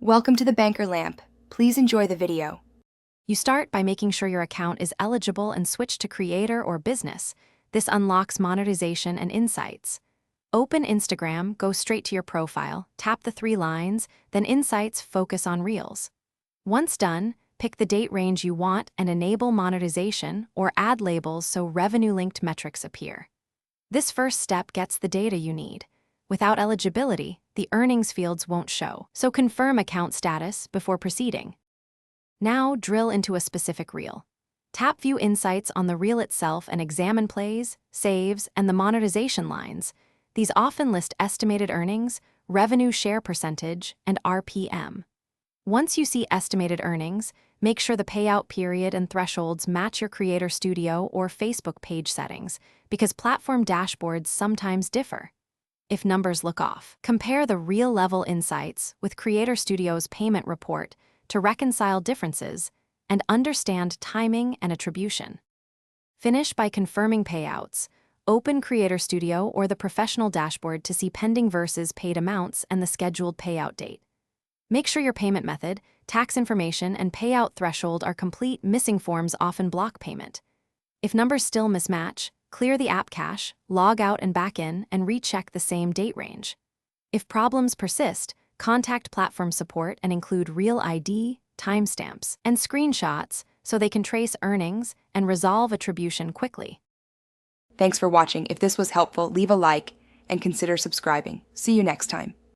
Welcome to the Banker Lamp. Please enjoy the video. You start by making sure your account is eligible and switch to creator or business. This unlocks monetization and insights. Open Instagram, go straight to your profile, tap the 3 lines, then Insights, focus on Reels. Once done, pick the date range you want and enable monetization or add labels so revenue-linked metrics appear. This first step gets the data you need. Without eligibility, the earnings fields won't show, so confirm account status before proceeding. Now drill into a specific reel. Tap View Insights on the reel itself and examine plays, saves, and the monetization lines. These often list estimated earnings, revenue share percentage, and RPM. Once you see estimated earnings, make sure the payout period and thresholds match your Creator Studio or Facebook page settings, because platform dashboards sometimes differ. If numbers look off, compare the reel-level insights with Creator Studio's payment report to reconcile differences and understand timing and attribution. Finish by confirming payouts. Open Creator Studio or the professional dashboard to see pending versus paid amounts and the scheduled payout date. Make sure your payment method, tax information, and payout threshold are complete. Missing forms often block payment. If numbers still mismatch, clear the app cache, log out and back in, and recheck the same date range. If problems persist, contact platform support and include real ID, timestamps, and screenshots so they can trace earnings and resolve attribution quickly. Thanks for watching. If this was helpful, leave a like and consider subscribing. See you next time.